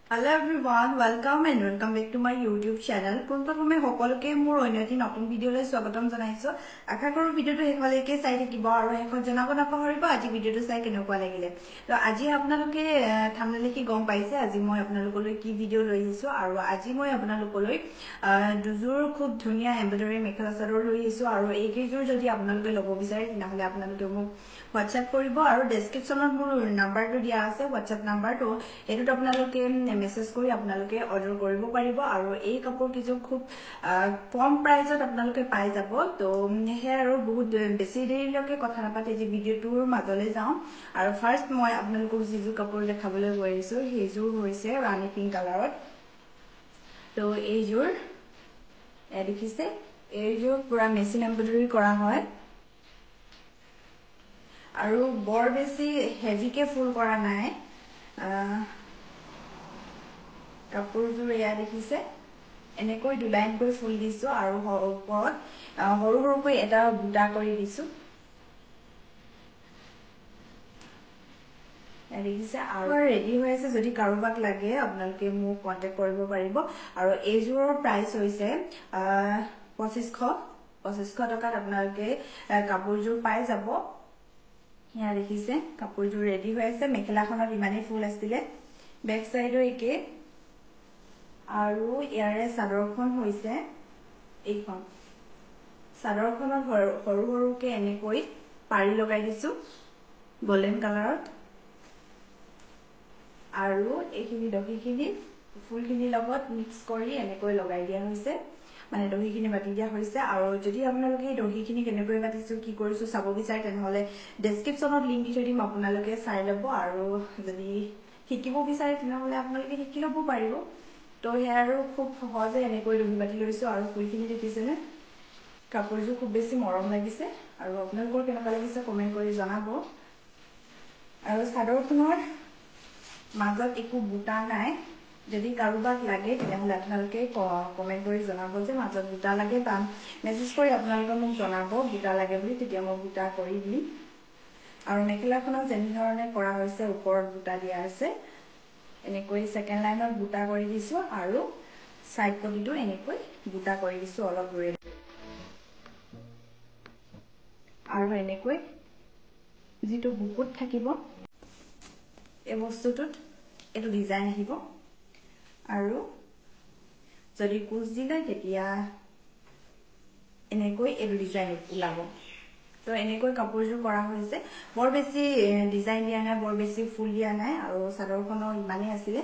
Hello everyone, welcome and welcome back to my YouTube channel. পোনপ্ৰথমে সকলোকে মোৰ অন্য এটি নতুন ভিডিঅ'লৈ স্বাগতম জনাইছো। আশা কৰো ভিডিঅ'টো শেষলৈকে চাই থাকিব আৰু শেষত জনাব নাপাহৰিব আজি ভিডিঅ'টো চাই কেনেকুৱা লাগিলে। তো আজি আপোনালোকে থাম্বনেল দেখি গম পাইছে আজি মই আপোনালোকলৈ কি ভিডিঅ' লৈ আহিছো আৰু আজি মই আপোনালোকলৈ দুযোৰ খুব ধুনীয়া এমব্ৰয়ডাৰী মেখেলা চাদৰ লৈ আহিছো আৰু এই কেইযোৰ যদি আপোনালোকে ল'ব বিচাৰে তেতিয়াহ'লে আপোনালোকে মোক WhatsApp কৰিব আৰু ডেসক্ৰিপচনত মোৰ নাম্বাৰটো দিয়া আছে WhatsApp নাম্বাৰটো এটোত আপোনালোকে মেসেজ কৰি আপোনালোকে অৰ্ডাৰ কৰিব পাৰিব আৰু এই কাপোৰ কিযোৰ খুব কম প্ৰাইজত আপোনালোকে পাই যাব তো হে আৰু বহুত বেছি দেৰিলৈকে কথা নাপাতে যে ভিডিঅ'টোৰ মাজলৈ যাওঁ আৰু ফাৰ্স্ট মই আপোনালোকক যিযোৰ কাপোৰ দেখাবলৈ গৈ আহিছো সেইযোৰ হৈছে ৰাণী পিংক কালাৰত তো এইযোৰ দেখিছে এইযোৰ পুৰা মেচিন এমব্ৰয়ডাৰী কৰা হয় আৰু বৰ বেছি হেভিকে ফুল কৰা নাই কাপোৰযোৰ এয়া দেখিছে এনেকৈ দুলাইনকৈ ফুল দিছো আৰু ওপৰত সৰু সৰুকৈ এটা বুটা কৰি দিছো দেখিছে আৰু ৰেডি হৈ আছে যদি কাৰোবাক লাগে আপোনালোকে মোক কন্টাক্ট কৰিব পাৰিব আৰু এইযোৰৰ প্ৰাইস হৈছে 2500 টকাত আপোনালোকে কাপোৰযোৰ পাই যাব ইয়া দেখিছে কাপোৰযোৰ ৰেডি হৈ আছে মেখেলাখনত ইমানেই ফুল আছিলে বেক সাইডৰ একে আৰু ইয়াৰে চাদৰখন হৈছে এইখন চাদৰখনত সৰু সৰুকে এনেকৈ পাৰি লগাই দিছো গোল্ডেন কালাৰত আৰু এইখিনি দহিখিনি ফুলখিনিৰ লগত মিক্স কৰি এনেকৈ লগাই দিয়া হৈছে মানে দহিখিনি বাটি দিয়া হৈছে আৰু যদি আপোনালোকে দহিখিনি কেনেকৈ বাটিছো কি কৰিছো চাব বিচাৰে তেনেহলে ডেসক্ৰিপচনত লিংক দি দিম আপোনালোকে চাই ল'ব আৰু যদি শিকিব বিচাৰে তেনেহলে আপোনালোকে শিকি ল'ব পাৰিব তো হে আৰু খুব সহজে এনেকৈ দহি বাটি লৈছো আৰু ফুলখিনি দেখিছেনে কাপোৰযোৰ খুব বেছি মৰম লাগিছে আৰু আপোনালোকৰ কেনেকুৱা লাগিছে কমেন্ট কৰি জনাব আৰু চাদৰখনৰ মাজত একো বুটা নাই যদি কাৰোবাক লাগে তেনেহলে আপোনালোকে কমেন্ট কৰি জনাব যে মাজত বুটা লাগে বা মেসেজ কৰি আপোনালোকে মোক জনাব বুটা লাগে বুলি তেতিয়া মই বুটা কৰি দিম আৰু মেখেলাখনত যেনে ধৰণে কৰা হৈছে ওপৰত বুটা দিয়া আছে এনেকৈ সেকেন্ড লাইনত বুটা কৰি দিছো আৰু সাইড পটিটো এনেকৈ বুটা কৰি দিছো অলপ দূৰে আৰু এনেকৈ যিটো বুকুত থাকিব এই বস্তুটোত এটো ডিজাইন আহিব আৰু যদি কুচ দিলে তেতিয়া এনেকৈ এটো ডিজাইন ওলাব তো এনেকৈ কাপোৰযোৰ কৰা হৈছে বৰ বেছি ডিজাইন দিয়া নাই বৰ বেছি ফুল দিয়া নাই আৰু চাদৰখনৰ ইমানেই আছিল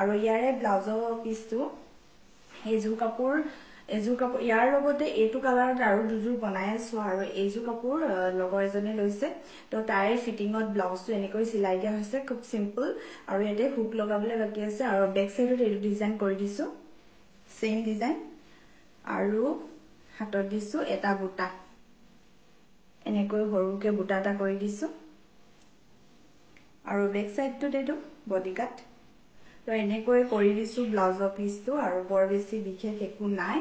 আৰু ইয়াৰে ব্লাউজৰ পিছটো এইযোৰ কাপোৰ ইয়াৰ লগতে এইটো কালাৰত আৰু দুযোৰ বনাই আছো আৰু এইযোৰ কাপোৰ লগৰ এজনে লৈছে তো তাই ফিটিংত ব্লাউজটো এনেকৈ সিলাই দিয়া হৈছে খুব সিম্পল আৰু এতে হুক লগাবলৈ বাকি আছে আৰু বেক সাইডত এই ডিজাইন কৰি দিছো সেম ডিজাইন আৰু হাতত দিছো এটা বুটা এনেকৈ সৰুকে বুটা এটা কৰি দিছো আৰু বেক সাইডটো দেটো বডি কাট তো এনেকৈ কৰি দিছো ব্লাউজৰ পিছটো আৰু বৰ বেছি বিশেষ একো নাই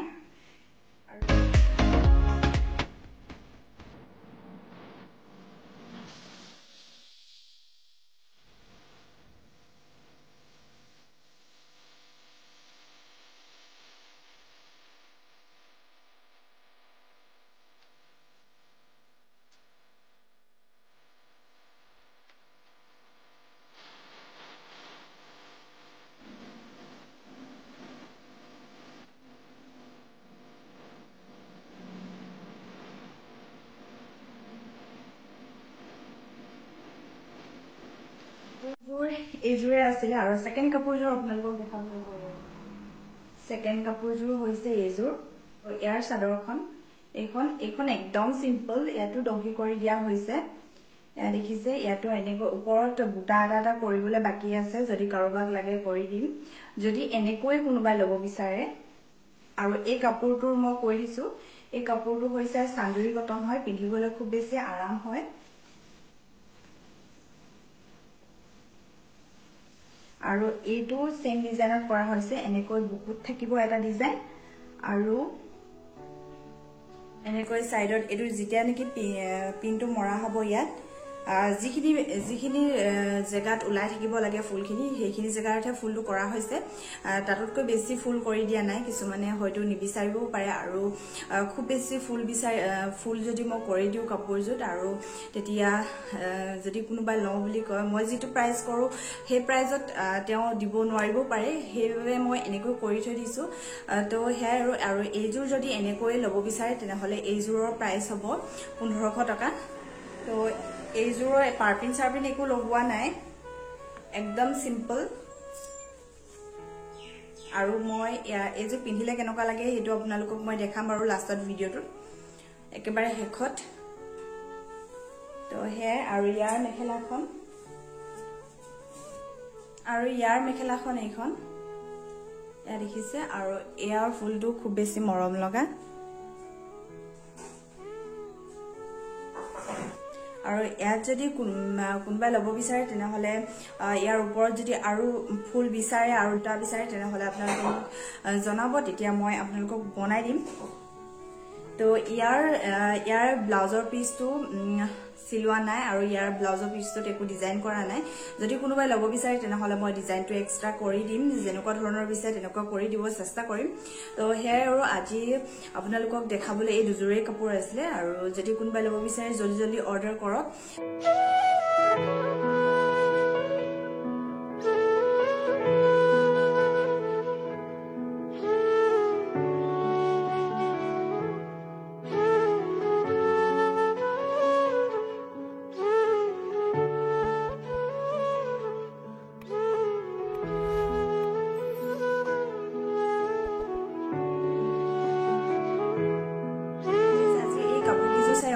এইযোৰে আছিল আৰু সেকেন্ড কাপোৰযোৰ আপোনালোকক দেখাবলৈ গৈ সেকেন্ড কাপোৰযোৰ হৈছে এইযোৰ ইয়াৰ চাদৰখন এইখন একদম সিম্পল ইয়াটো দহি কৰি দিয়া হৈছে এয়া দেখিছে ইয়াটো এনেকৈ ওপৰত বুটা এটা কৰিবলৈ বাকি আছে যদি কাৰোবাক লাগে কৰি দিম যদি এনেকৈ কোনোবাই ল'ব বিচাৰে আৰু এই কাপোৰটোৰ মই কৈ দিছো এই কাপোৰটো হৈছে চান্দুৰী কটন হয় পিন্ধিবলৈ খুব বেছি আৰাম হয় আৰু এইটো সেম ডিজাইনত কৰা হৈছে এনেকৈ বুকুত থাকিব এটা ডিজাইন আৰু এনেকৈ সাইডত এটো যেতিয়া নেকি পিনটো মৰা হ'ব ইয়াত যিখিনি জেগাত ওলাই থাকিব লাগে ফুলখিনি সেইখিনি জেগাতহে ফুলটো কৰা হৈছে তাতকৈ বেছি ফুল কৰি দিয়া নাই কিছুমানে হয়তো নিবিচাৰিবও পাৰে আৰু খুব বেছি ফুল যদি মই কৰি দিওঁ কাপোৰজোত আৰু তেতিয়া যদি কোনোবাই লওঁ বুলি কয় মই যিটো প্ৰাইচ কৰোঁ সেই প্ৰাইজত তেওঁ দিব নোৱাৰিবও পাৰে সেইবাবে মই এনেকৈ কৰি থৈ দিছোঁ তো সেয়াই আৰু এইযোৰ যদি এনেকৈ ল'ব বিচাৰে তেনেহ'লে এইযোৰৰ প্ৰাইচ হ'ব 1500 টকা তো এইযোৰৰ পাৰ্পিন একো লগোৱা নাই একদম সিম্পল আৰু মই এইযোৰ পিন্ধিলে কেনেকুৱা লাগে সেইটো আপোনালোকক মই দেখাম আৰু লাষ্টত ভিডিঅ'টোত একেবাৰে শেষত তো সেয়াই আৰু ইয়াৰ মেখেলাখন এইখন এয়া দেখিছে আৰু এয়াৰ ফুলটো খুব বেছি মৰম লগা আৰু ইয়াত যদি কোনোবাই ল'ব বিচাৰে তেনেহ'লে ইয়াৰ ওপৰত যদি আৰু ফুল বিচাৰে আৰু দুটা বিচাৰে তেনেহ'লে আপোনালোকক জনাব তেতিয়া মই আপোনালোকক বনাই দিম তো ইয়াৰ ব্লাউজৰ পিচটো চিলোৱা নাই আৰু ইয়াৰ ব্লাউজৰ পিচটোত একো ডিজাইন কৰা নাই যদি কোনোবাই ল'ব বিচাৰে তেনেহ'লে মই ডিজাইনটো এক্সট্ৰা কৰি দিম যেনেকুৱা ধৰণৰ বিচাৰে তেনেকুৱা কৰি দিব চেষ্টা কৰিম তো সেয়াই আৰু আজি আপোনালোকক দেখাবলৈ এই দুযোৰেই কাপোৰ আছিলে আৰু যদি কোনোবাই ল'ব বিচাৰে জলদি অৰ্ডাৰ কৰক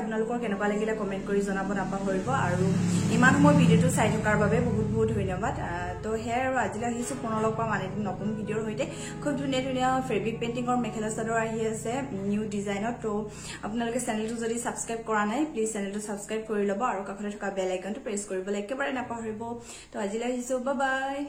আপোনালোকৰ কেনেকুৱা লাগিলে কমেন্ট কৰি জনাব নাপাহৰিব আৰু ইমান সময় ভিডিঅ'টো চাই থকাৰ বাবে বহুত ধন্যবাদ তো সেয়াই আৰু আজিলৈ আহিছোঁ পুনৰ লগ পাম আন নতুন ভিডিঅ'ৰ সৈতে খুব ধুনীয়া ফেব্ৰিক পেইণ্টিঙৰ মেখেলা চাদৰ আহি আছে নিউ ডিজাইনত তো আপোনালোকে চেনেলটো যদি ছাবস্ক্ৰাইব কৰা নাই প্লিজ চেনেলটো ছাবস্ক্ৰাইব কৰি ল'ব আৰু কাষতে থকা বেল আইকনটো প্ৰেছ কৰিবলৈ একেবাৰে নাপাহৰিব তো আজিলৈ আহিছোঁ বাই বাই